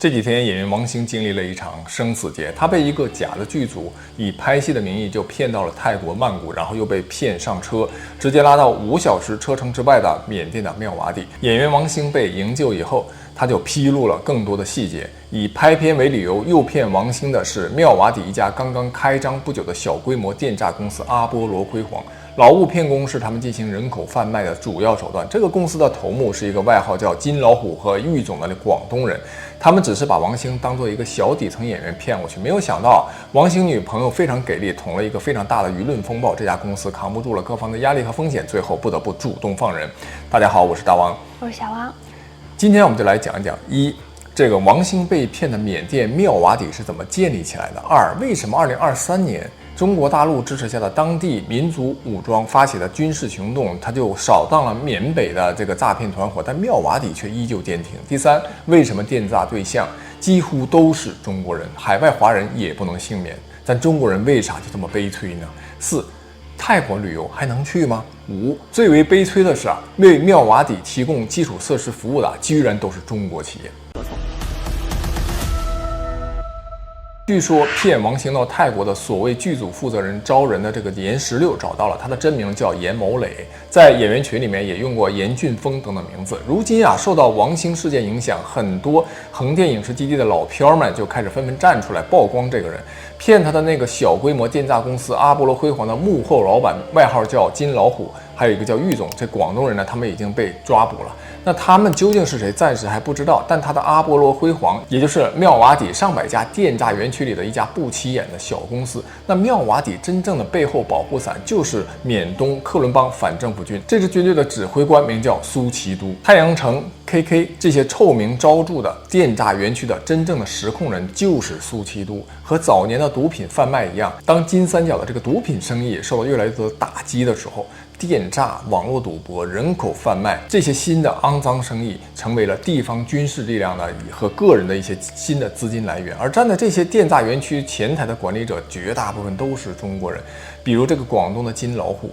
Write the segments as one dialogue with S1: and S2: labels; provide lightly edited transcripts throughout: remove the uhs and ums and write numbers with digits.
S1: 这几天，演员王星经历了一场生死劫。他被一个假的剧组以拍戏的名义就骗到了泰国曼谷，然后又被骗上车，直接拉到5小时车程之外的缅甸的妙瓦底。演员王星被营救以后，他就披露了更多的细节。以拍片为理由诱骗王星的是妙瓦底一家刚刚开张不久的小规模电诈公司阿波罗辉煌。劳务骗工是他们进行人口贩卖的主要手段。这个公司的头目是一个外号叫金老虎和玉总的广东人，他们只是把王星当做一个小底层演员骗过去，没有想到王星女朋友非常给力，捅了一个非常大的舆论风暴，这家公司扛不住了各方的压力和风险，最后不得不主动放人。大家好，我是大王，
S2: 我是小王。
S1: 今天我们就来讲一讲这个王星被骗的缅甸妙瓦底是怎么建立起来的；2，为什么2023年中国大陆支持下的当地民族武装发起的军事行动，它就扫荡了缅北的这个诈骗团伙，但妙瓦底却依旧坚挺。第3，为什么电诈对象几乎都是中国人，海外华人也不能幸免，但中国人为啥就这么悲催呢？4，泰国旅游还能去吗？5，最为悲催的是为妙瓦底提供基础设施服务的居然都是中国企业。据说骗王星到泰国的所谓剧组负责人招人的这个严16找到了，他的真名叫严某磊，在演员群里面也用过严俊峰等等名字。如今受到王星事件影响，很多横店影视基地的老漂们就开始纷纷站出来曝光这个人。骗他的那个小规模电诈公司阿波罗辉煌的幕后老板，外号叫金老虎，还有一个叫玉总，这广东人呢，他们已经被抓捕了。那他们究竟是谁，暂时还不知道。但他的阿波罗辉煌，也就是妙瓦底上百家电诈园区里的一家不起眼的小公司。那妙瓦底真正的背后保护伞就是缅东克伦邦反政府军，这支军队的指挥官名叫苏奇都。太阳城、KK 这些臭名昭著的电诈园区的真正的实控人就是苏奇都。和早年的毒品贩卖一样，当金三角的这个毒品生意受到越来越多的打击的时候，电诈、网络赌博、人口贩卖这些新的肮脏生意成为了地方军事力量的和个人的一些新的资金来源。而站在这些电诈园区前台的管理者绝大部分都是中国人，比如这个广东的金老虎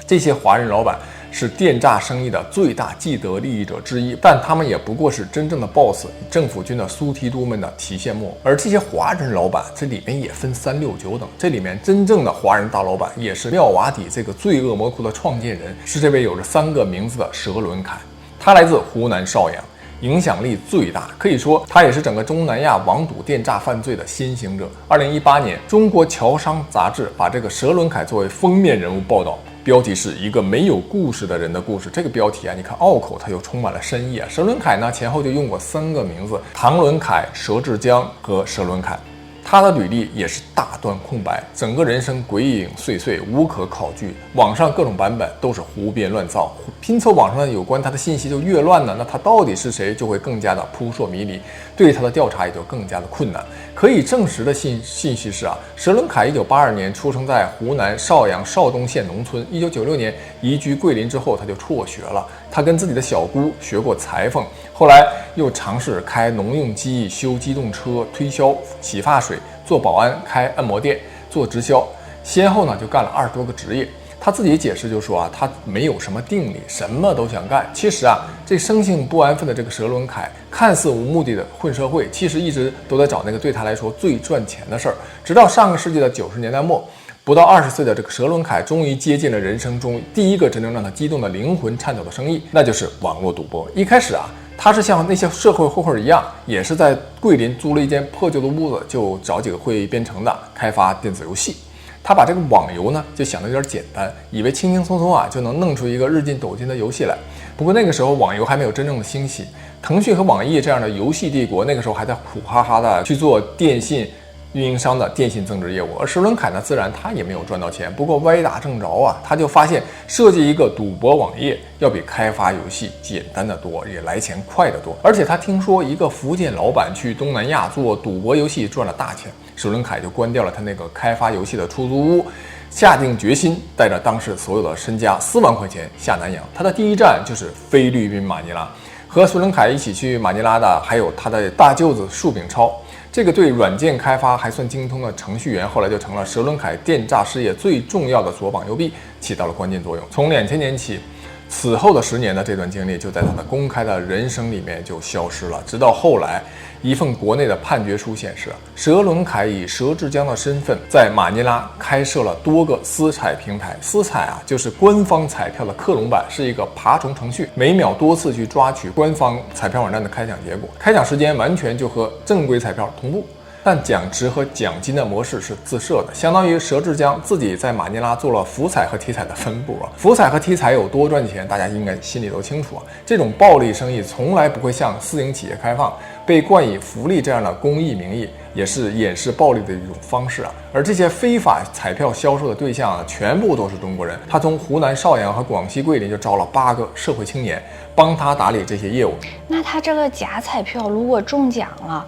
S1: 这些华人老板是电诈生意的最大既得利益者之一，但他们也不过是真正的 boss， 政府军的苏提督们的提线木偶。而这些华人老板这里面也分369等，这里面真正的华人大老板也是妙瓦底这个罪恶魔窟的创建人，是这位有着3个名字的蛇伦凯。他来自湖南邵阳，影响力最大，可以说他也是整个东南亚网赌电诈犯罪的先行者。2018年，中国侨商杂志把这个蛇伦凯作为封面人物报道，标题是一个没有故事的人的故事。这个标题你看拗口，它又充满了深意蛇伦凯呢，前后就用过3个名字：唐伦凯、佘志江和蛇伦凯。他的履历也是大段空白，整个人生鬼影碎碎，无可考据。网上各种版本都是胡编乱造，拼凑网上的有关他的信息就越乱呢，那他到底是谁就会更加的扑朔迷离，对他的调查也就更加的困难。可以证实的信息是佘伦凯1982年出生在湖南邵阳邵东县农村，1996年移居桂林之后他就辍学了。他跟自己的小姑学过裁缝，后来又尝试开农用机、修机动车、推销洗发水、做保安、开按摩店、做直销，先后呢就干了20多个职业。他自己解释就说他没有什么定力，什么都想干。其实这生性不安分的这个佘伦凯，看似无目的的混社会，其实一直都在找那个对他来说最赚钱的事儿。直到上个世纪的90年代末，不到20岁的这个佘伦凯终于接近了人生中第一个真正让他激动的灵魂颤抖的生意，那就是网络赌博。一开始他是像那些社会混混一样，也是在桂林租了一间破旧的屋子，就找几个会编程的开发电子游戏。他把这个网游呢就想得有点简单，以为轻轻松松就能弄出一个日进斗金的游戏来。不过那个时候网游还没有真正的兴起，腾讯和网易这样的游戏帝国那个时候还在苦哈哈的去做电信运营商的电信增值业务。而佘伦凯呢，自然他也没有赚到钱，不过歪打正着他就发现设计一个赌博网页要比开发游戏简单的多，也来钱快得多。而且他听说一个福建老板去东南亚做赌博游戏赚了大钱，佘伦凯就关掉了他那个开发游戏的出租屋，下定决心带着当时所有的身家4万块钱下南洋。他的第一站就是菲律宾马尼拉，和佘伦凯一起去马尼拉的还有他的大舅子树炳超。这个对软件开发还算精通的程序员，后来就成了佘伦凯电诈事业最重要的左膀右臂，起到了关键作用。从2000年起，此后的10年的这段经历就在他的公开的人生里面就消失了，直到后来一份国内的判决书显示，佘伦凯以佘志江的身份在马尼拉开设了多个私彩平台。私彩就是官方彩票的克隆版，是一个爬虫程序，每秒多次去抓取官方彩票网站的开奖结果，开奖时间完全就和正规彩票同步。但奖池和奖金的模式是自设的，相当于佘志江自己在马尼拉做了福彩和体彩的分布福彩和体彩有多赚钱，大家应该心里都清楚这种暴利生意从来不会向私营企业开放，被冠以福利这样的公益名义，也是掩饰暴利的一种方式而这些非法彩票销售的对象全部都是中国人。他从湖南邵阳和广西桂林就招了8个社会青年，帮他打理这些业务。
S2: 那他这个假彩票如果中奖了，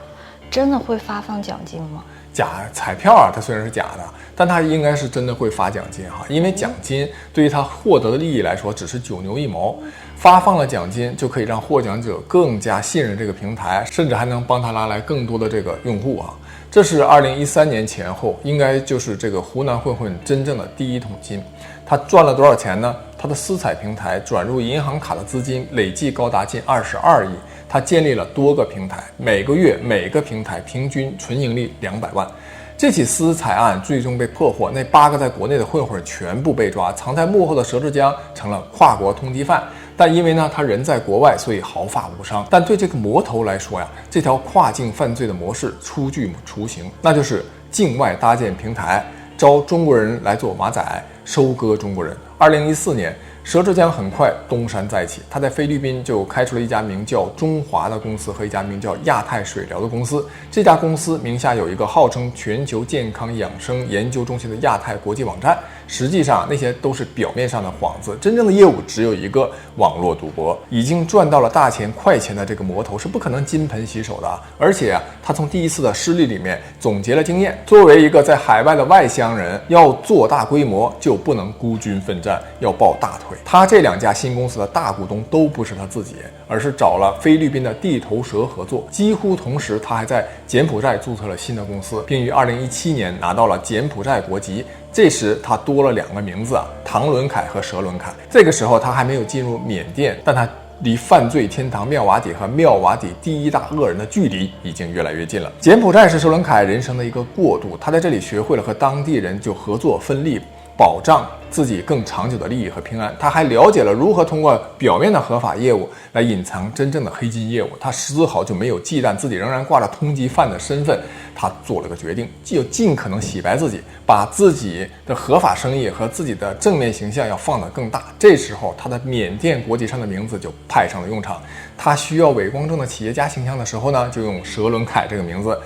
S2: 真的会发放奖金吗？
S1: 假彩票它虽然是假的，但它应该是真的会发奖金因为奖金对于他获得的利益来说只是9牛1毛，发放了奖金就可以让获奖者更加信任这个平台，甚至还能帮他拉来更多的这个用户这是2013年前后，应该就是这个湖南混混真正的第一桶金。他赚了多少钱呢？他的私彩平台转入银行卡的资金累计高达近22亿。他建立了多个平台，每个月每个平台平均纯盈利200万。这起私彩案最终被破获，那8个在国内的混混全部被抓，藏在幕后的佘志江成了跨国通缉犯。但因为他人在国外，所以毫发无伤。但对这个魔头来说这条跨境犯罪的模式初具雏形，那就是境外搭建平台，招中国人来做马仔，收割中国人。2014年。佘志江很快东山再起，他在菲律宾就开出了一家名叫中华的公司和一家名叫亚太水疗的公司。这家公司名下有一个号称全球健康养生研究中心的亚太国际网站，实际上那些都是表面上的幌子，真正的业务只有一个：网络赌博。已经赚到了大钱快钱的这个魔头是不可能金盆洗手的而且他从第一次的失利里面总结了经验。作为一个在海外的外乡人，要做大规模就不能孤军奋战，要抱大腿。他这2家新公司的大股东都不是他自己，而是找了菲律宾的地头蛇合作。几乎同时，他还在柬埔寨注册了新的公司，并于2017年拿到了柬埔寨国籍。这时他多了2个名字唐伦凯和佘伦凯。这个时候他还没有进入缅甸，但他离犯罪天堂妙瓦底和妙瓦底第1大恶人的距离已经越来越近了。柬埔寨是佘伦凯人生的一个过渡，他在这里学会了和当地人就合作分利，保障自己更长久的利益和平安。他还了解了如何通过表面的合法业务来隐藏真正的黑金业务。他丝毫就没有忌惮自己仍然挂着通缉犯的身份。他做了个决定，就尽可能洗白自己，把自己的合法生意和自己的正面形象要放得更大。这时候他的缅甸国籍上的名字就派上了用场。他需要伪光正的企业家形象的时候呢，就用佘伦凯这个名字。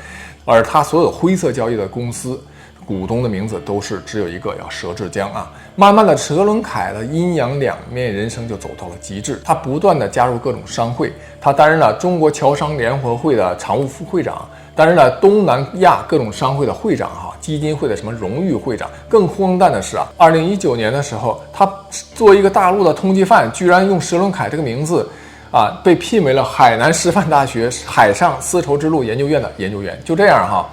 S1: 而他所有灰色交易的公司股东的名字都是只有一个，叫佘志江慢慢的，佘伦凯的阴阳两面人生就走到了极致。他不断的加入各种商会，他担任了中国侨商联合会的常务副会长，担任了东南亚各种商会的会长基金会的什么荣誉会长。更荒诞的是2019年的时候，他作为一个大陆的通缉犯，居然用佘伦凯这个名字被聘为了海南师范大学海上丝绸之路研究院的研究员。就这样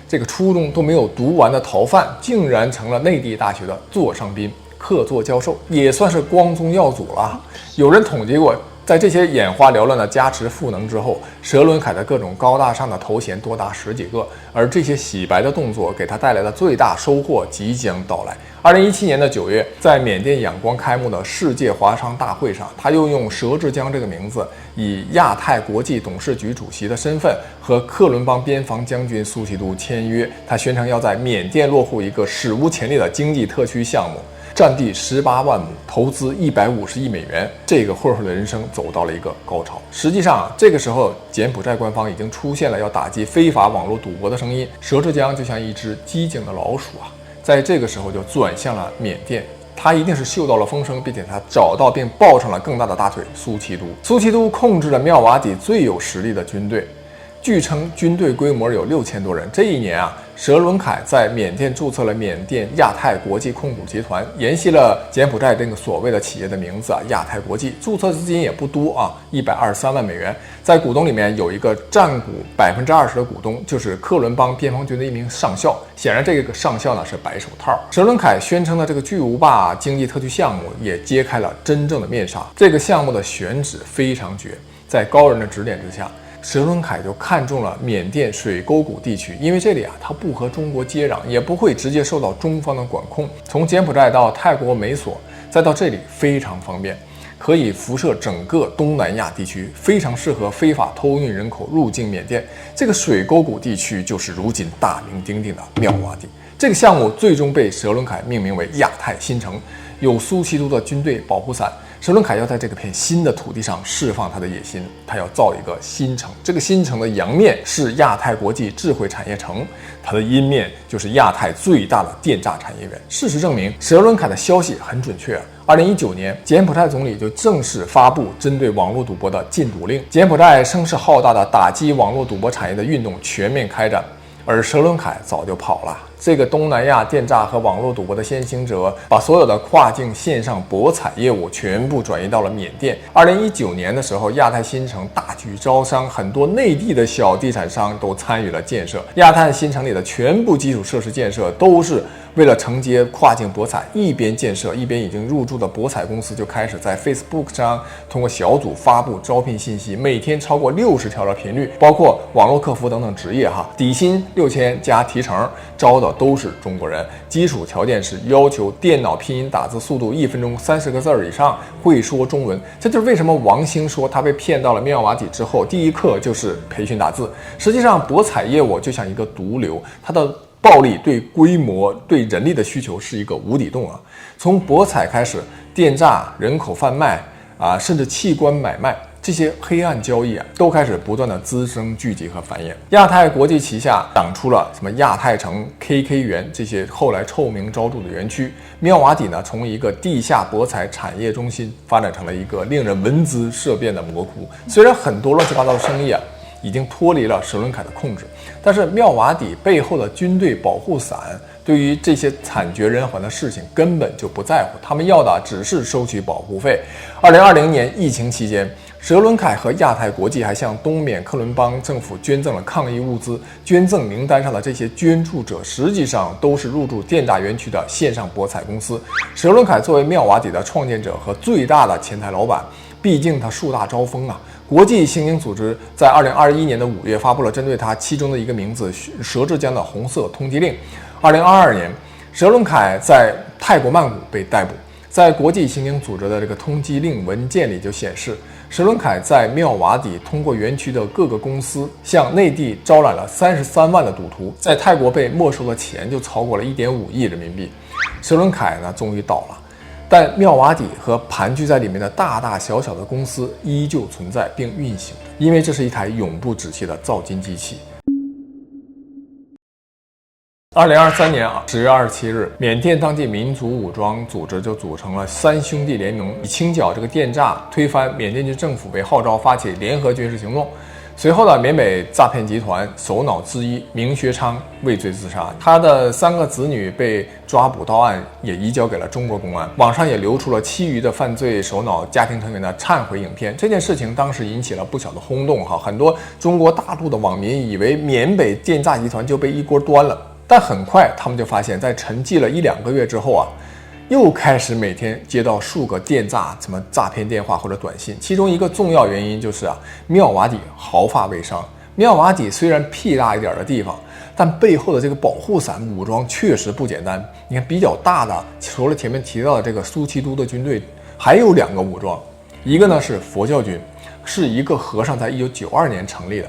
S1: 这个初中都没有读完的逃犯，竟然成了内地大学的座上宾、客座教授，也算是光宗耀祖了。有人统计过，在这些眼花缭乱的加持赋能之后，佘伦凯的各种高大上的头衔多达10几个，而这些洗白的动作给他带来的最大收获即将到来。2017年的9月，在缅甸仰光开幕的世界华商大会上，他又用佘志江这个名字，以亚太国际董事局主席的身份和克伦邦边防将军苏奇都签约。他宣称要在缅甸落户一个史无前例的经济特区项目，占地18万亩，投资150亿美元。这个混混的人生走到了一个高潮。实际上，这个时候柬埔寨官方已经出现了要打击非法网络赌博的声音。佘志江就像一只机警的老鼠在这个时候就转向了缅甸。他一定是嗅到了风声，并且他找到并抱上了更大的大腿苏奇都。苏奇都控制了妙瓦底最有实力的军队，据称军队规模有6000多人。这一年佘伦凯在缅甸注册了缅甸亚太国际控股集团，沿袭了柬埔寨这个所谓的企业的名字亚太国际。注册资金也不多123万美元。在股东里面有一个占股20%的股东，就是克伦邦边防军的一名上校。显然这个上校呢是白手套。佘伦凯宣称的这个巨无霸经济特区项目也揭开了真正的面纱。这个项目的选址非常绝，在高人的指点之下，佘伦凯就看中了缅甸水沟谷地区，因为这里它不和中国接壤，也不会直接受到中方的管控。从柬埔寨到泰国美索，再到这里非常方便，可以辐射整个东南亚地区，非常适合非法偷运人口入境缅甸。这个水沟谷地区就是如今大名鼎鼎的妙瓦底。这个项目最终被佘伦凯命名为亚太新城，有苏锡都的军队保护伞。佘伦凯要在这个片新的土地上释放他的野心，他要造一个新城。这个新城的阳面是亚太国际智慧产业城，它的阴面就是亚太最大的电诈产业园。事实证明，佘伦凯的消息很准确。2019年，柬埔寨总理就正式发布针对网络赌博的禁赌令，柬埔寨声势浩大的打击网络赌博产业的运动全面开展。而佘伦凯早就跑了。这个东南亚电诈和网络赌博的先行者，把所有的跨境线上博彩业务全部转移到了缅甸。2019年的时候，亚太新城大举招商，很多内地的小地产商都参与了建设。亚太新城里的全部基础设施建设都是为了承接跨境博彩，一边建设一边已经入驻的博彩公司就开始在 Facebook 上通过小组发布招聘信息，每天超过60条的频率，包括网络客服等等职业底薪6000加提成，招的都是中国人。基础条件是要求电脑拼音打字速度1分钟30个字以上，会说中文。这就是为什么王兴说他被骗到了妙瓦底之后，第一课就是培训打字。实际上，博彩业务就像一个毒瘤，它的暴利对规模、对人力的需求是一个无底洞啊！从博彩开始，电诈、人口贩卖甚至器官买卖，这些黑暗交易都开始不断的滋生、聚集和繁衍。亚太国际旗下长出了什么亚太城、KK 园这些后来臭名昭著的园区。妙瓦底呢，从一个地下博彩产业中心发展成了一个令人闻之色变的魔窟。虽然很多乱七八糟的生意已经脱离了佘伦凯的控制，但是妙瓦底背后的军队保护伞对于这些惨绝人寰的事情根本就不在乎，他们要的只是收取保护费。2020年疫情期间，佘伦凯和亚太国际还向东缅克伦邦政府捐赠了抗疫物资，捐赠名单上的这些捐助者实际上都是入驻电诈园区的线上博彩公司。佘伦凯作为妙瓦底的创建者和最大的前台老板，毕竟他树大招风国际刑警组织在2021年的5月发布了针对他其中的一个名字佘志江的红色通缉令。2022年，佘伦凯在泰国曼谷被逮捕。在国际刑警组织的这个通缉令文件里就显示，佘伦凯在妙瓦底通过园区的各个公司向内地招揽了33万的赌徒，在泰国被没收的钱就超过了1.5亿人民币。佘伦凯呢，终于倒了。但妙瓦底和盘踞在里面的大大小小的公司依旧存在并运行，因为这是一台永不止息的造金机器。2023年10月27日，缅甸当地民族武装组织就组成了3兄弟联盟，以清剿这个电诈、推翻缅甸军政府为号召，发起联合军事行动。随后呢，缅北诈骗集团首脑之一明学昌畏罪自杀，他的3个子女被抓捕到案，也移交给了中国公安。网上也流出了其余的犯罪首脑家庭成员的忏悔影片。这件事情当时引起了不小的轰动很多中国大陆的网民以为缅北电诈集团就被一锅端了，但很快他们就发现，在沉寂了1-2个月之后又开始每天接到数个电诈什么诈骗电话或者短信，其中一个重要原因就是妙瓦底毫发未伤。妙瓦底虽然屁大一点的地方，但背后的这个保护伞武装确实不简单。你看比较大的，除了前面提到的这个苏锡都的军队，还有2个武装，一个呢是佛教军，是一个和尚在1992年成立的。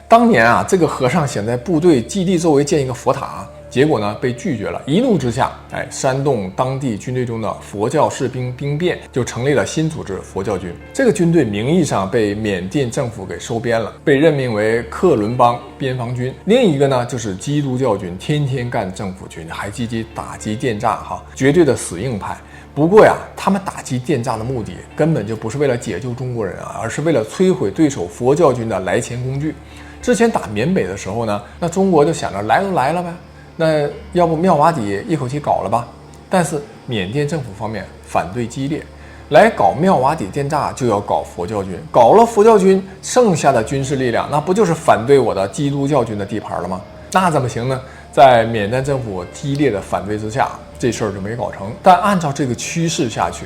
S1: 当年这个和尚想在部队基地周围建一个佛塔，结果呢被拒绝了，一怒之下，煽动当地军队中的佛教士兵兵变，就成立了新组织佛教军。这个军队名义上被缅甸政府给收编了，被任命为克伦邦边防军。另一个呢就是基督教军，天天干政府军，还积极打击电诈绝对的死硬派。不过他们打击电诈的目的根本就不是为了解救中国人而是为了摧毁对手佛教军的来钱工具。之前打缅北的时候呢，那中国就想着来都来了呗，那要不妙瓦底一口气搞了吧？但是缅甸政府方面反对激烈，来搞妙瓦底电诈就要搞佛教军，搞了佛教军，剩下的军事力量那不就是反对我的基督教军的地盘了吗？那怎么行呢？在缅甸政府激烈的反对之下，这事儿就没搞成。但按照这个趋势下去，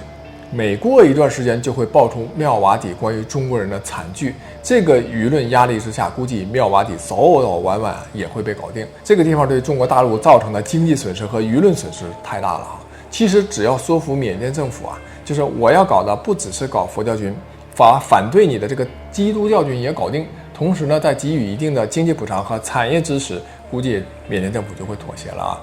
S1: 每过一段时间就会爆出妙瓦底关于中国人的惨剧，这个舆论压力之下，估计妙瓦底早早晚晚也会被搞定。这个地方对中国大陆造成的经济损失和舆论损失太大了啊！其实只要说服缅甸政府啊，就是我要搞的不只是搞佛教军，反对你的这个基督教军也搞定，同时呢，再给予一定的经济补偿和产业支持，估计缅甸政府就会妥协了啊。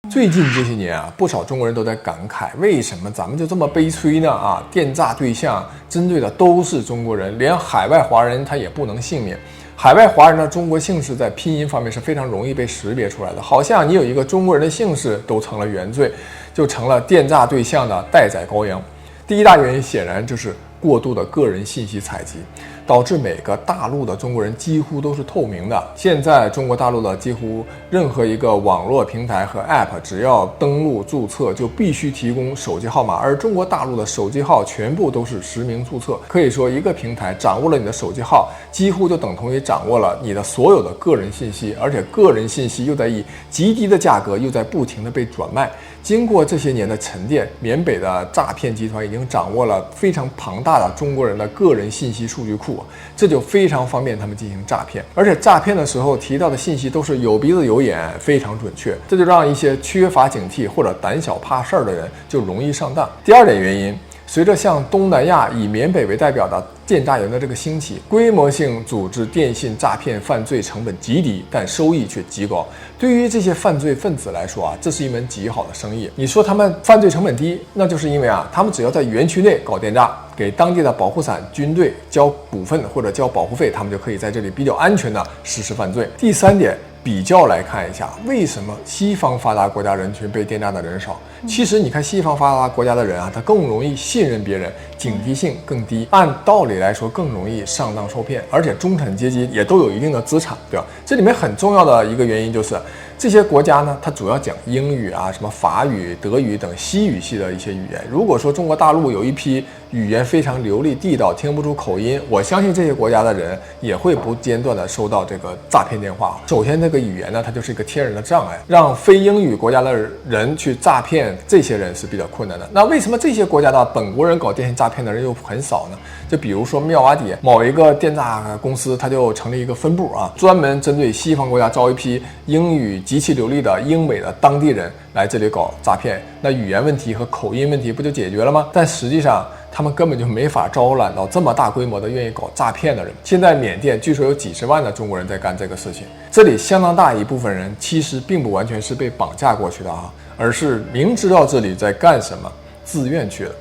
S1: 最近这些年啊，不少中国人都在感慨，为什么咱们就这么悲催呢？啊，电诈对象针对的都是中国人，连海外华人他也不能幸免。海外华人的中国姓氏在拼音方面是非常容易被识别出来的，好像你有一个中国人的姓氏都成了原罪，就成了电诈对象的待宰羔羊。第一大原因显然就是过度的个人信息采集，导致每个大陆的中国人几乎都是透明的。现在中国大陆的几乎任何一个网络平台和 App， 只要登录注册就必须提供手机号码，而中国大陆的手机号全部都是实名注册。可以说，一个平台掌握了你的手机号，几乎就等同于掌握了你的所有的个人信息，而且个人信息又在以极低的价格又在不停的被转卖。经过这些年的沉淀，缅北的诈骗集团已经掌握了非常庞大的中国人的个人信息数据库，这就非常方便他们进行诈骗。而且诈骗的时候提到的信息都是有鼻子有眼，非常准确，这就让一些缺乏警惕或者胆小怕事儿的人就容易上当。第二点原因，随着像东南亚以缅北为代表的电诈园的这个兴起，规模性组织电信诈骗犯罪成本极低，但收益却极高。对于这些犯罪分子来说啊，这是一门极好的生意。你说他们犯罪成本低，那就是因为啊，他们只要在园区内搞电诈，给当地的保护伞军队交股份或者交保护费，他们就可以在这里比较安全的实施犯罪。第三点，比较来看一下，为什么西方发达国家人群被电诈的人少？其实你看西方发达国家的人啊，他更容易信任别人，警惕性更低，按道理来说更容易上当受骗，而且中产阶级也都有一定的资产，对吧？这里面很重要的一个原因就是，这些国家呢，它主要讲英语啊，什么法语、德语等西语系的一些语言。如果说中国大陆有一批语言非常流利地道，听不出口音，我相信这些国家的人也会不间断的收到这个诈骗电话。首先，这个语言呢，它就是一个天然的障碍，让非英语国家的人去诈骗这些人是比较困难的。那为什么这些国家的本国人搞电信诈骗的人又很少呢？就比如说妙瓦底某一个电诈公司，它就成立一个分部啊，专门针对西方国家招一批英语极其流利的英美的当地人来这里搞诈骗，那语言问题和口音问题不就解决了吗？但实际上他们根本就没法招揽到这么大规模的愿意搞诈骗的人。现在缅甸据说有几十万的中国人在干这个事情，这里相当大一部分人其实并不完全是被绑架过去的啊，而是明知道这里在干什么，自愿去的。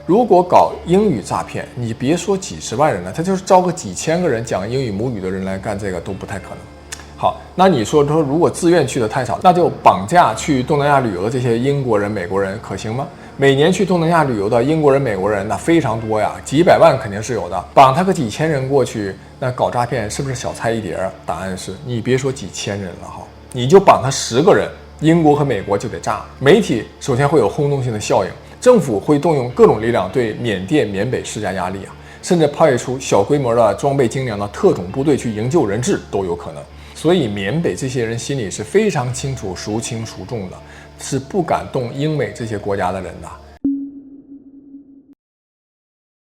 S1: 如果搞英语诈骗，你别说几十万人了，他就是招个几千个人讲英语母语的人来干这个都不太可能。好，那你说如果自愿去的太少，那就绑架去东南亚旅游的这些英国人、美国人可行吗？每年去东南亚旅游的英国人、美国人那非常多呀，几百万肯定是有的。绑他个几千人过去，那搞诈骗是不是小菜一碟？答案是你别说几千人了哈，你就绑他10个人，英国和美国就得炸。媒体首先会有轰动性的效应，政府会动用各种力量对缅北施加压力啊，甚至派出小规模的装备精良的特种部队去营救人质都有可能。所以缅北这些人心里是非常清楚孰轻孰重的，是不敢动英美这些国家的人的。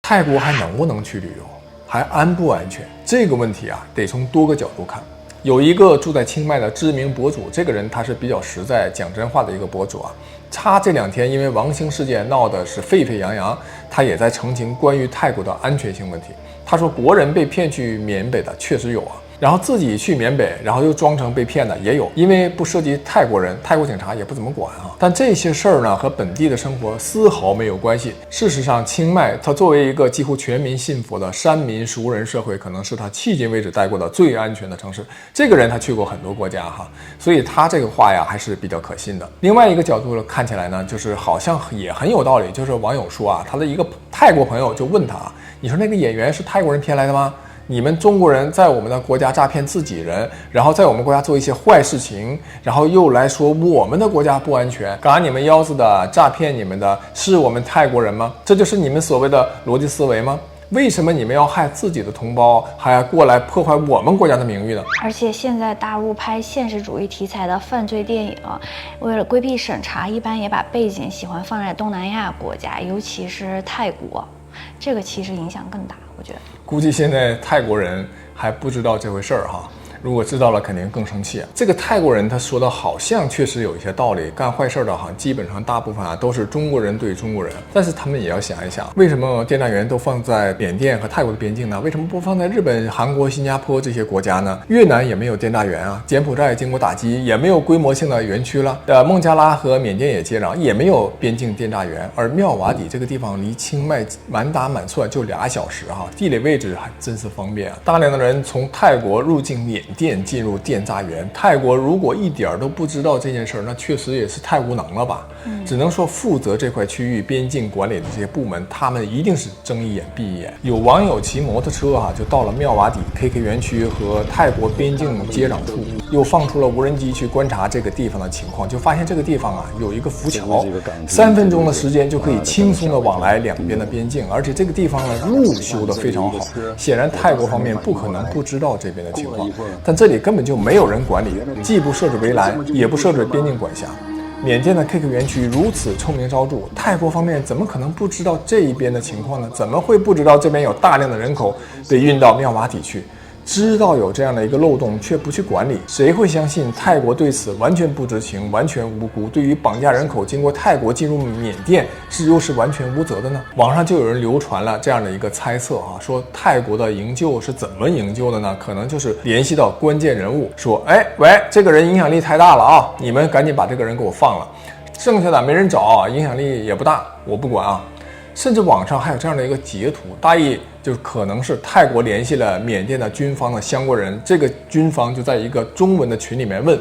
S1: 泰国还能不能去旅游，还安不安全？这个问题啊，得从多个角度看。有一个住在清迈的知名博主，这个人他是比较实在、讲真话的一个博主啊。他这2天因为王兴事件闹得是沸沸扬扬，他也在澄清关于泰国的安全性问题。他说，国人被骗去缅北的确实有啊。然后自己去缅北，然后又装成被骗的也有，因为不涉及泰国人，泰国警察也不怎么管啊。但这些事儿呢，和本地的生活丝毫没有关系。事实上，清迈它作为一个几乎全民信佛的山民熟人社会，可能是他迄今为止待过的最安全的城市。这个人他去过很多国家哈，所以他这个话呀还是比较可信的。另外一个角度看起来呢，就是好像也很有道理。就是网友说啊，他的一个泰国朋友就问他，你说那个演员是泰国人骗来的吗？你们中国人在我们的国家诈骗自己人，然后在我们国家做一些坏事情，然后又来说我们的国家不安全，嘎你们腰子的，诈骗你们的是我们泰国人吗？这就是你们所谓的逻辑思维吗？为什么你们要害自己的同胞，还要过来破坏我们国家的名誉呢？
S2: 而且现在大陆拍现实主义题材的犯罪电影，为了规避审查，一般也把背景喜欢放在东南亚国家，尤其是泰国，这个其实影响更大，我觉得。
S1: 估计现在泰国人还不知道这回事儿哈。如果知道了，肯定更生气啊！这个泰国人他说的好像确实有一些道理，干坏事的哈，基本上大部分都是中国人对中国人，但是他们也要想一想，为什么电大员都放在缅甸和泰国的边境呢？为什么不放在日本、韩国、新加坡这些国家呢？越南也没有电大员啊，柬埔寨经过打击也没有规模性的园区了，孟加拉和缅甸也接壤，也没有边境电大员，而妙瓦底这个地方离清迈满打满算就2小时哈，地理位置还真是方便啊！大量的人从泰国入境缅甸进入电诈园，泰国如果一点都不知道这件事儿，那确实也是太无能了吧？只能说负责这块区域边境管理的这些部门，他们一定是睁一眼闭一眼。有网友骑摩托车就到了妙瓦底 KK 园区和泰国边境接壤处，又放出了无人机去观察这个地方的情况，就发现这个地方有一个浮桥，3分钟的时间就可以轻松的往来两边的边境，而且这个地方路修得非常好，显然泰国方面不可能不知道这边的情况，但这里根本就没有人管理，既不设置围栏，也不设置边境管辖。缅甸的 KK 园区如此臭名昭著，泰国方面怎么可能不知道这一边的情况呢？怎么会不知道这边有大量的人口被运到妙瓦底去？知道有这样的一个漏洞却不去管理，谁会相信泰国对此完全不知情、完全无辜？对于绑架人口经过泰国进入缅甸又是完全无责的呢？网上就有人流传了这样的一个猜测说泰国的营救是怎么营救的呢？可能就是联系到关键人物，说喂，这个人影响力太大了你们赶紧把这个人给我放了，剩下的没人找，影响力也不大，我不管甚至网上还有这样的一个截图，大意就可能是泰国联系了缅甸的军方的相关人，这个军方就在一个中文的群里面问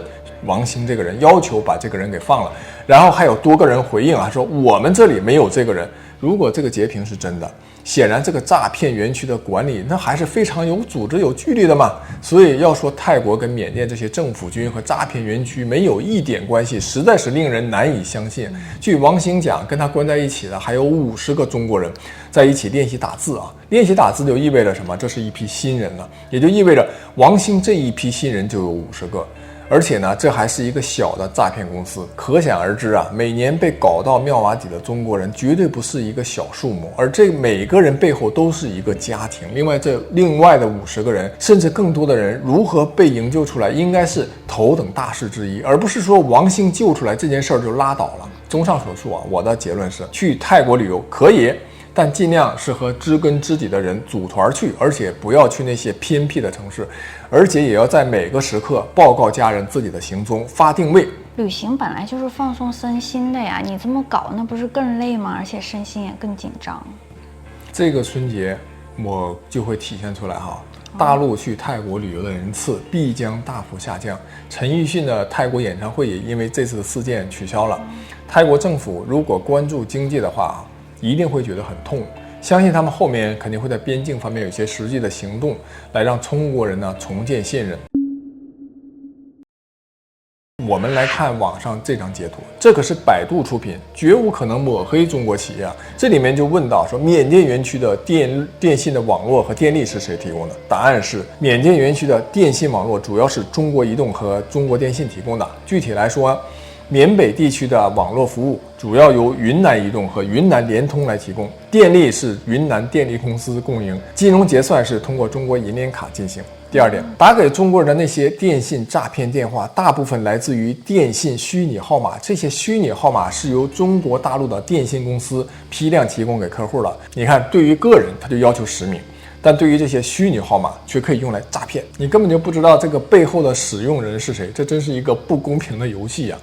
S1: 王兴这个人，要求把这个人给放了，然后还有多个人回应说我们这里没有这个人。如果这个截屏是真的，显然这个诈骗园区的管理那还是非常有组织有纪律的嘛。所以要说泰国跟缅甸这些政府军和诈骗园区没有一点关系，实在是令人难以相信。据王兴讲，跟他关在一起的还有50个中国人在一起练习打字练习打字就意味着什么？这是一批新人了，也就意味着王兴这一批新人就有50个。而且呢，这还是一个小的诈骗公司，可想而知每年被搞到妙瓦底的中国人绝对不是一个小数目，而这每个人背后都是一个家庭。另外的50个人，甚至更多的人如何被营救出来，应该是头等大事之一，而不是说王兴救出来这件事儿就拉倒了。综上所述我的结论是，去泰国旅游可以，但尽量是和知根知底的人组团去，而且不要去那些偏僻的城市，而且也要在每个时刻报告家人自己的行踪，发定位。
S2: 旅行本来就是放松身心的呀，你这么搞那不是更累吗？而且身心也更紧张。
S1: 这个春节我就会体现出来大陆去泰国旅游的人次必将大幅下降。陈奕迅的泰国演唱会也因为这次的事件取消了。泰国政府如果关注经济的话，一定会觉得很痛，相信他们后面肯定会在边境方面有一些实际的行动，来让中国人重建信任。我们来看网上这张截图，这可是百度出品，绝无可能抹黑中国企业这里面就问到说，缅甸园区的电信的网络和电力是谁提供的？答案是，缅甸园区的电信网络主要是中国移动和中国电信提供的。具体来说，缅北地区的网络服务主要由云南移动和云南联通来提供，电力是云南电力公司供应，金融结算是通过中国银联卡进行。第二点，打给中国人的那些电信诈骗电话，大部分来自于电信虚拟号码，这些虚拟号码是由中国大陆的电信公司批量提供给客户的。你看，对于个人他就要求实名，但对于这些虚拟号码却可以用来诈骗，你根本就不知道这个背后的使用人是谁，这真是一个不公平的游戏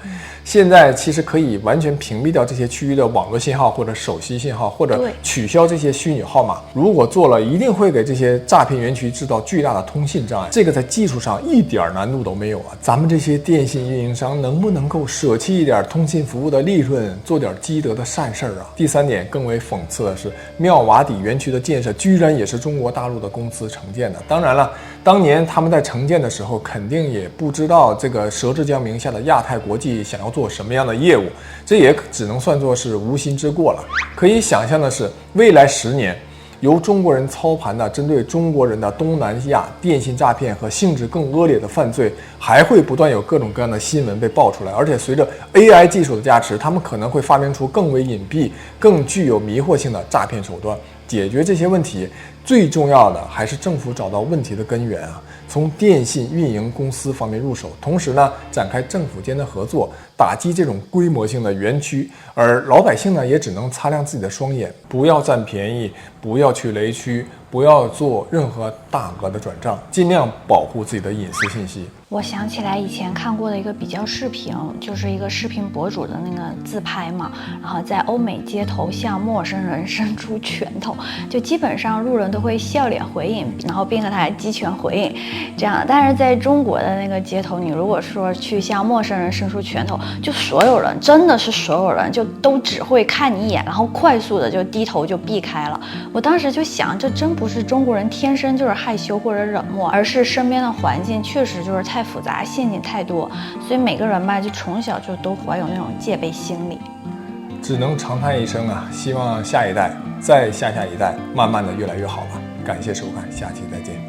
S1: 现在其实可以完全屏蔽掉这些区域的网络信号或者手机信号，或者取消这些虚拟号码。如果做了，一定会给这些诈骗园区制造巨大的通信障碍，这个在技术上一点难度都没有咱们这些电信运营商能不能够舍弃一点通信服务的利润，做点积德的善事第三点，更为讽刺的是，妙瓦底园区的建设居然也是中国大陆的公司承建的。当然了，当年他们在承建的时候肯定也不知道这个佘志江名下的亚太国际想要做什么样的业务，这也只能算作是无心之过了。可以想象的是，未来10年由中国人操盘的针对中国人的东南亚电信诈骗和性质更恶劣的犯罪，还会不断有各种各样的新闻被爆出来。而且随着 AI 技术的加持，他们可能会发明出更为隐蔽、更具有迷惑性的诈骗手段。解决这些问题，最重要的还是政府找到问题的根源啊，从电信运营公司方面入手，同时呢，展开政府间的合作，打击这种规模性的园区。而老百姓呢，也只能擦亮自己的双眼，不要占便宜，不要去雷区，不要做任何大额的转账，尽量保护自己的隐私信息。
S2: 我想起来以前看过的一个比较视频，就是一个视频博主的那个自拍嘛，然后在欧美街头向陌生人伸出拳头，就基本上路人都会笑脸回应，然后并且他还击拳回应，这样。但是在中国的那个街头，你如果说去向陌生人伸出拳头，就所有人真的是所有人就都只会看你一眼，然后快速的就低头就避开了。我当时就想，这真不是中国人天生就是害羞或者冷漠，而是身边的环境确实就是太复杂，陷阱太多，所以每个人吧，就从小就都怀有那种戒备心理。
S1: 只能长叹一声啊，希望下一代再下下一代，慢慢的越来越好吧。感谢收看，下期再见。